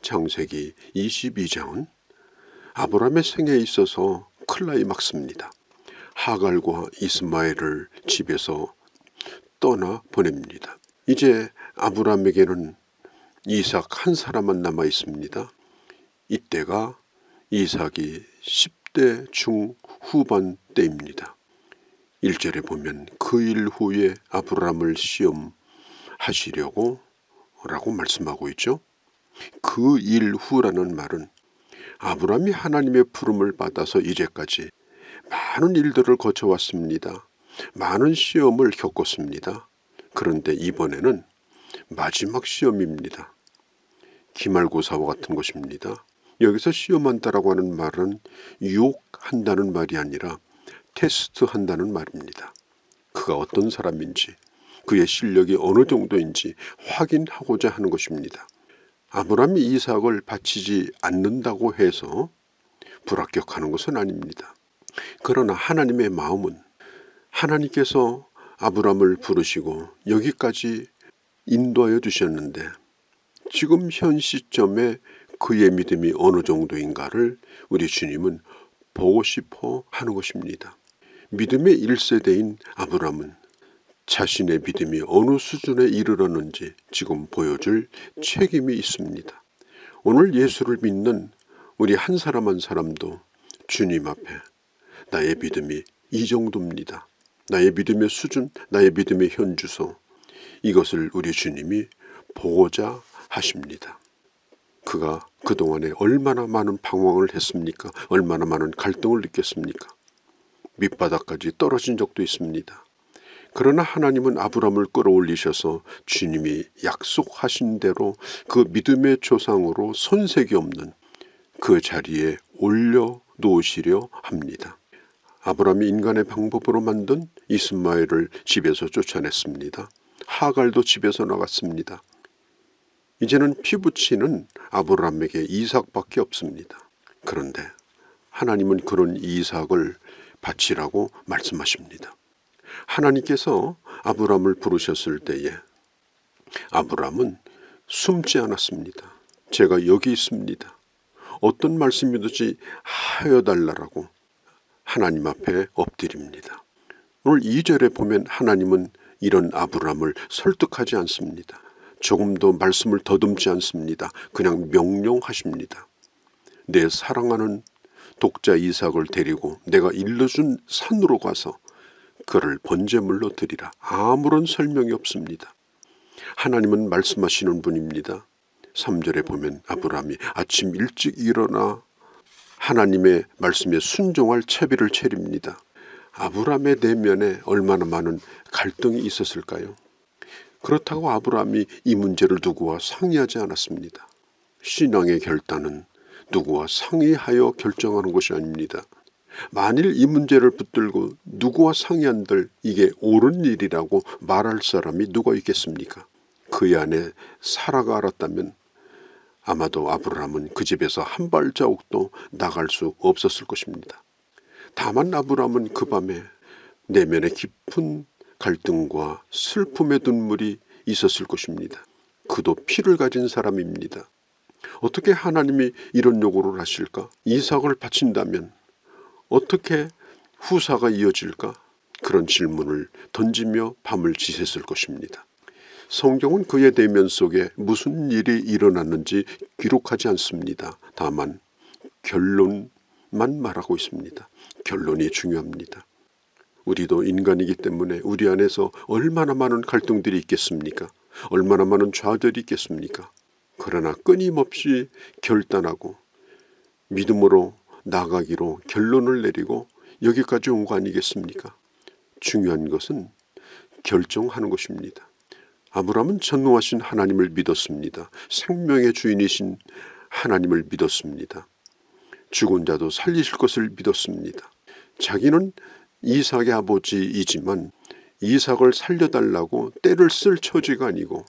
창세기 22장은 아브라함의 생애에 있어서 클라이막스입니다. 하갈과 이스마엘을 집에서 떠나 보냅니다. 이제 아브라함에게는 이삭 한 사람만 남아 있습니다. 이때가 이삭이 10대 중후반 때입니다. 1절에 보면 그 일 후에 아브라함을 시험하시려고 라고 말씀하고 있죠. 그 일 후라는 말은 아브라함이 하나님의 부름을 받아서 이제까지 많은 일들을 거쳐왔습니다. 많은 시험을 겪었습니다. 그런데 이번에는 마지막 시험입니다. 기말고사와 같은 것입니다. 여기서 시험한다라고 하는 말은 유혹한다는 말이 아니라 테스트한다는 말입니다. 그가 어떤 사람인지, 그의 실력이 어느 정도인지 확인하고자 하는 것입니다. 아브라함이 이삭을 바치지 않는다고 해서 불합격하는 것은 아닙니다. 그러나 하나님의 마음은 하나님께서 아브라함을 부르시고 여기까지 인도하여 주셨는데 지금 현 시점에 그의 믿음이 어느 정도인가를 우리 주님은 보고 싶어 하는 것입니다. 믿음의 1세대인 아브라함은 자신의 믿음이 어느 수준에 이르렀는지 지금 보여줄 책임이 있습니다. 오늘 예수를 믿는 우리 한 사람 한 사람도 주님 앞에 나의 믿음이 이 정도입니다. 나의 믿음의 수준, 나의 믿음의 현주소, 이것을 우리 주님이 보고자 하십니다. 그가 그동안에 얼마나 많은 방황을 했습니까? 얼마나 많은 갈등을 느꼈습니까? 밑바닥까지 떨어진 적도 있습니다. 그러나 하나님은 아브라함을 끌어올리셔서 주님이 약속하신 대로 그 믿음의 조상으로 손색이 없는 그 자리에 올려놓으시려 합니다. 아브라함이 인간의 방법으로 만든 이스마엘을 집에서 쫓아냈습니다. 하갈도 집에서 나갔습니다. 이제는 피부치는 아브라함에게 이삭밖에 없습니다. 그런데 하나님은 그런 이삭을 바치라고 말씀하십니다. 하나님께서 아브라함을 부르셨을 때에 아브라함은 숨지 않았습니다. 제가 여기 있습니다. 어떤 말씀이든지 하여달라고 하나님 앞에 엎드립니다. 오늘 2절에 보면 하나님은 이런 아브라함을 설득하지 않습니다. 조금도 말씀을 더듬지 않습니다. 그냥 명령하십니다. 내 사랑하는 독자 이삭을 데리고 내가 일러준 산으로 가서 그를 번제물로 드리라. 아무런 설명이 없습니다. 하나님은 말씀하시는 분입니다. 3절에 보면 아브라함이 아침 일찍 일어나 하나님의 말씀에 순종할 채비를 차립니다. 아브라함의 내면에 얼마나 많은 갈등이 있었을까요? 그렇다고 아브라함이 이 문제를 누구와 상의하지 않았습니다. 신앙의 결단은 누구와 상의하여 결정하는 것이 아닙니다. 만일 이 문제를 붙들고 누구와 상의한들 이게 옳은 일이라고 말할 사람이 누가 있겠습니까? 그의 아내 사라가 알았다면 아마도 아브라함은 그 집에서 한 발자국도 나갈 수 없었을 것입니다. 다만 아브라함은 그 밤에 내면에 깊은 갈등과 슬픔의 눈물이 있었을 것입니다. 그도 피를 가진 사람입니다. 어떻게 하나님이 이런 요구를 하실까? 이삭을 바친다면 어떻게 후사가 이어질까? 그런 질문을 던지며 밤을 지샜을 것입니다. 성경은 그의 내면 속에 무슨 일이 일어났는지 기록하지 않습니다. 다만 결론만 말하고 있습니다. 결론이 중요합니다. 우리도 인간이기 때문에 우리 안에서 얼마나 많은 갈등들이 있겠습니까? 얼마나 많은 좌절이 있겠습니까? 그러나 끊임없이 결단하고 믿음으로 나가기로 결론을 내리고 여기까지 온 거 아니겠습니까? 중요한 것은 결정하는 것입니다. 아브라함은 전능하신 하나님을 믿었습니다. 생명의 주인이신 하나님을 믿었습니다. 죽은 자도 살리실 것을 믿었습니다. 자기는 이삭의 아버지이지만 이삭을 살려달라고 때를 쓸 처지가 아니고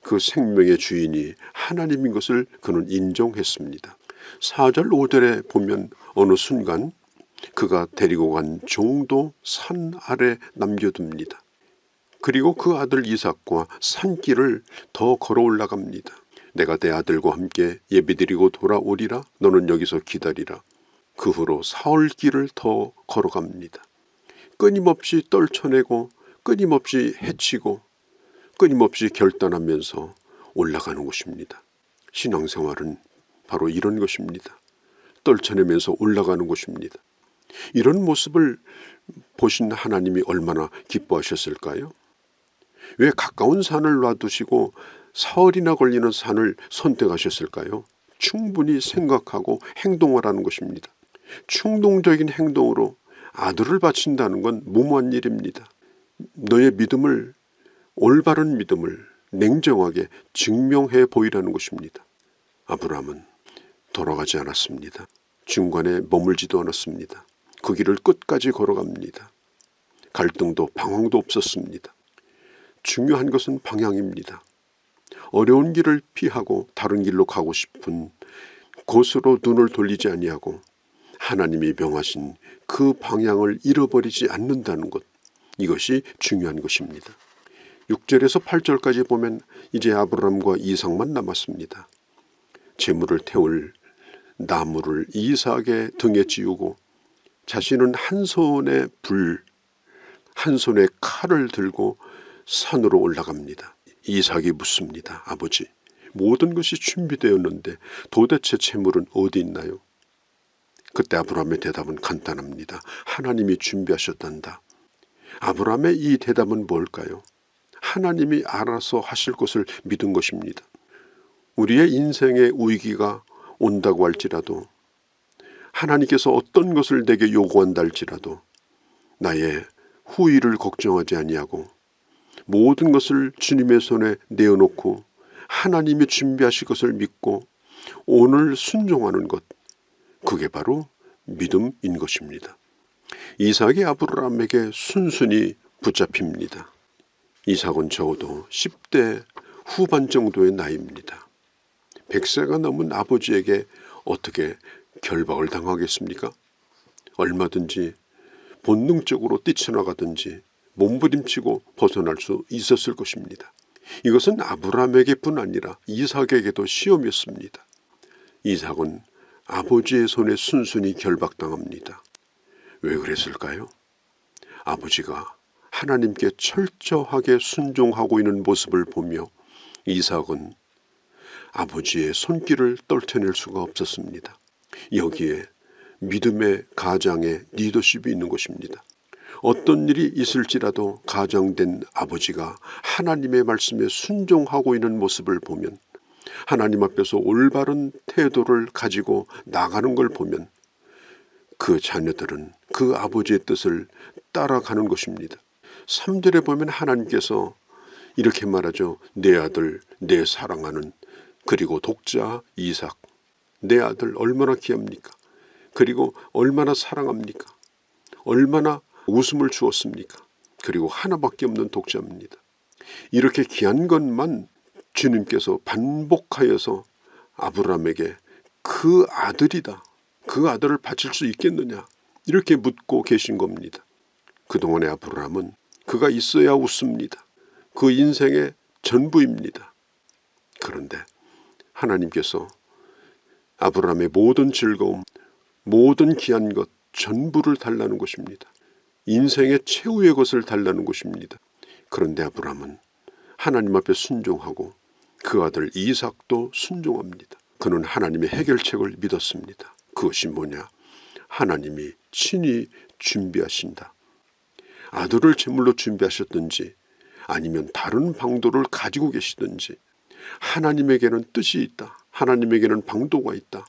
그 생명의 주인이 하나님인 것을 그는 인정했습니다. 4절 5절에 보면 어느 순간 그가 데리고 간 종도 산 아래 남겨둡니다. 그리고 그 아들 이삭과 산길을 더 걸어 올라갑니다. 내가 내 아들과 함께 예비드리고 돌아오리라. 너는 여기서 기다리라. 그 후로 사흘 길을 더 걸어갑니다. 끊임없이 떨쳐내고 끊임없이 해치고 끊임없이 결단하면서 올라가는 것입니다. 신앙생활은 바로 이런 것입니다. 떨쳐내면서 올라가는 것입니다. 이런 모습을 보신 하나님이 얼마나 기뻐하셨을까요? 왜 가까운 산을 놔두시고 사흘이나 걸리는 산을 선택하셨을까요? 충분히 생각하고 행동하라는 것입니다. 충동적인 행동으로 아들을 바친다는 건 무모한 일입니다. 너의 믿음을, 올바른 믿음을 냉정하게 증명해 보이라는 것입니다. 아브라함은 돌아가지 않았습니다. 중간에 머물지도 않았습니다. 그 길을 끝까지 걸어갑니다. 갈등도 방황도 없었습니다. 중요한 것은 방향입니다. 어려운 길을 피하고 다른 길로 가고 싶은 곳으로 눈을 돌리지 아니하고 하나님이 명하신 그 방향을 잃어버리지 않는다는 것, 이것이 중요한 것입니다. 6절에서 8절까지 보면 이제 아브라함과 이삭만 남았습니다. 제물을 태울 나무를 이삭의 등에 찌우고 자신은 한 손에 불, 한 손에 칼을 들고 산으로 올라갑니다. 이삭이 묻습니다. 아버지, 모든 것이 준비되었는데 도대체 제물은 어디 있나요? 그때 아브라함의 대답은 간단합니다. 하나님이 준비하셨단다. 아브라함의 이 대답은 뭘까요? 하나님이 알아서 하실 것을 믿은 것입니다. 우리의 인생의 위기가 온다고 할지라도, 하나님께서 어떤 것을 내게 요구한다 할지라도 나의 후일을 걱정하지 아니하고 모든 것을 주님의 손에 내어놓고 하나님이 준비하실 것을 믿고 오늘 순종하는 것, 그게 바로 믿음인 것입니다. 이삭이 아브라함에게 순순히 붙잡힙니다. 이삭은 적어도 10대 후반 정도의 나이입니다. 100세가 넘은 아버지에게 어떻게 결박을 당하겠습니까? 얼마든지 본능적으로 뛰쳐나가든지 몸부림치고 벗어날 수 있었을 것입니다. 이것은 아브라함에게뿐 아니라 이삭에게도 시험이었습니다. 이삭은 아버지의 손에 순순히 결박당합니다. 왜 그랬을까요? 아버지가 하나님께 철저하게 순종하고 있는 모습을 보며 이삭은 아버지의 손길을 떨쳐낼 수가 없었습니다. 여기에 믿음의 가장의 리더십이 있는 것입니다. 어떤 일이 있을지라도 가장된 아버지가 하나님의 말씀에 순종하고 있는 모습을 보면, 하나님 앞에서 올바른 태도를 가지고 나가는 걸 보면 그 자녀들은 그 아버지의 뜻을 따라가는 것입니다. 3절에 보면 하나님께서 이렇게 말하죠. 내 아들, 내 사랑하는, 그리고 독자 이삭, 내 아들 얼마나 귀합니까? 그리고 얼마나 사랑합니까? 얼마나 웃음을 주었습니까? 그리고 하나밖에 없는 독자입니다. 이렇게 귀한 것만 주님께서 반복하여서 아브라함에게 그 아들이다, 그 아들을 바칠 수 있겠느냐, 이렇게 묻고 계신 겁니다. 그동안의 아브라함은 그가 있어야 웃습니다. 그 인생의 전부입니다. 그런데 하나님께서 아브라함의 모든 즐거움, 모든 귀한 것 전부를 달라는 것입니다. 인생의 최후의 것을 달라는 것입니다. 그런데 아브라함은 하나님 앞에 순종하고 그 아들 이삭도 순종합니다. 그는 하나님의 해결책을 믿었습니다. 그것이 뭐냐? 하나님이 친히 준비하신다. 아들을 제물로 준비하셨든지 아니면 다른 방도를 가지고 계시든지 하나님에게는 뜻이 있다. 하나님에게는 방도가 있다.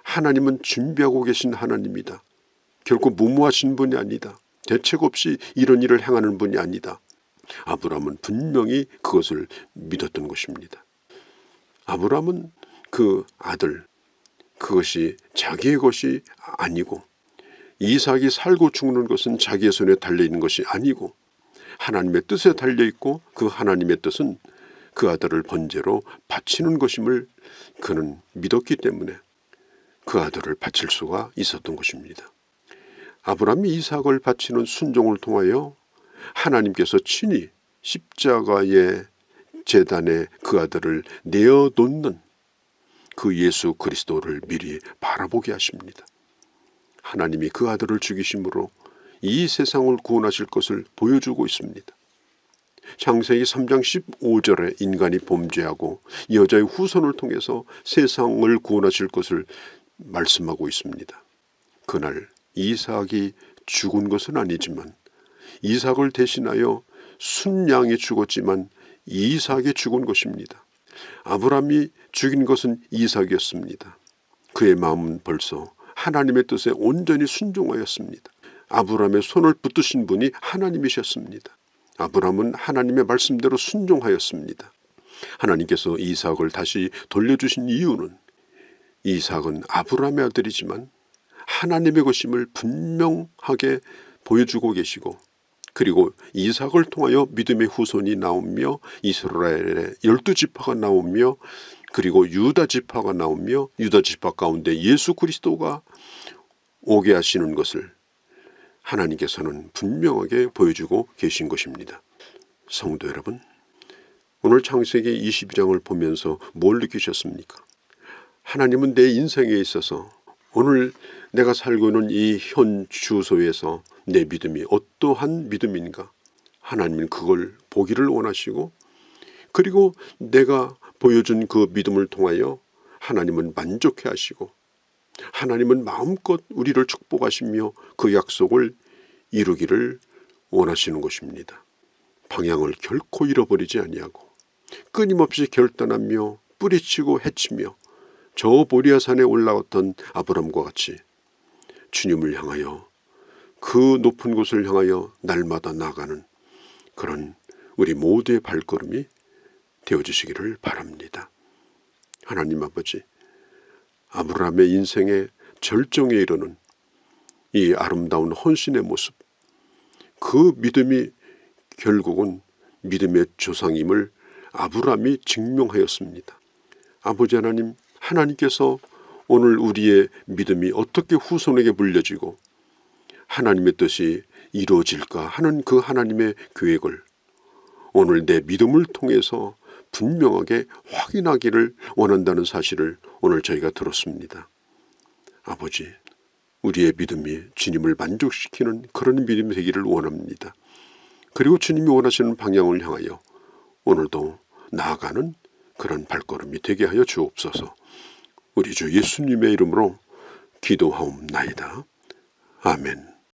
하나님은 준비하고 계신 하나님이다. 결코 무모하신 분이 아니다. 대책 없이 이런 일을 행하는 분이 아니다. 아브라함은 분명히 그것을 믿었던 것입니다. 아브라함은 그 아들, 그것이 자기의 것이 아니고, 이삭이 살고 죽는 것은 자기의 손에 달려있는 것이 아니고 하나님의 뜻에 달려있고, 그 하나님의 뜻은 그 아들을 번제로 바치는 것임을 그는 믿었기 때문에 그 아들을 바칠 수가 있었던 것입니다. 아브라함이 이삭을 바치는 순종을 통하여 하나님께서 친히 십자가의 제단에 그 아들을 내어놓는 그 예수 그리스도를 미리 바라보게 하십니다. 하나님이 그 아들을 죽이심으로 이 세상을 구원하실 것을 보여주고 있습니다. 창세기 3장 15절에 인간이 범죄하고 여자의 후손을 통해서 세상을 구원하실 것을 말씀하고 있습니다. 그날 이삭이 죽은 것은 아니지만 이삭을 대신하여 순양이 죽었지만 이삭이 죽은 것입니다. 아브라함이 죽인 것은 이삭이었습니다. 그의 마음은 벌써 하나님의 뜻에 온전히 순종하였습니다. 아브라함의 손을 붙드신 분이 하나님이셨습니다. 아브라함은 하나님의 말씀대로 순종하였습니다. 하나님께서 이삭을 다시 돌려주신 이유는 이삭은 아브라함의 아들이지만 하나님의 것임을 분명하게 보여주고 계시고, 그리고 이삭을 통하여 믿음의 후손이 나오며 이스라엘의 12지파가 나오며 그리고 유다 지파가 나오며 유다 지파 가운데 예수 그리스도가 오게 하시는 것을 하나님께서는 분명하게 보여주고 계신 것입니다. 성도 여러분, 오늘 창세기 22장을 보면서 뭘 느끼셨습니까? 하나님은 내 인생에 있어서 오늘 내가 살고 있는 이 현 주소에서 내 믿음이 어떠한 믿음인가? 하나님은 그걸 보기를 원하시고, 그리고 내가 보여준 그 믿음을 통하여 하나님은 만족해 하시고, 하나님은 마음껏 우리를 축복하시며 그 약속을 이루기를 원하시는 것입니다. 방향을 결코 잃어버리지 아니하고 끊임없이 결단하며 뿌리치고 헤치며 저 모리아산에 올라갔던 아브람과 같이 주님을 향하여 그 높은 곳을 향하여 날마다 나아가는 그런 우리 모두의 발걸음이 되어주시기를 바랍니다. 하나님 아버지, 아브라함의 인생의 절정에 이르는 이 아름다운 헌신의 모습, 그 믿음이 결국은 믿음의 조상임을 아브라함이 증명하였습니다. 아버지 하나님, 하나님께서 오늘 우리의 믿음이 어떻게 후손에게 물려지고 하나님의 뜻이 이루어질까 하는 그 하나님의 계획을 오늘 내 믿음을 통해서 분명하게 확인하기를 원한다는 사실을 오늘 저희가 들었습니다. 아버지, 우리의 믿음이 주님을 만족시키는 그런 믿음이 되기를 원합니다. 그리고 주님이 원하시는 방향을 향하여 오늘도 나아가는 그런 발걸음이 되게 하여 주옵소서. 우리 주 예수님의 이름으로 기도하옵나이다. 아멘.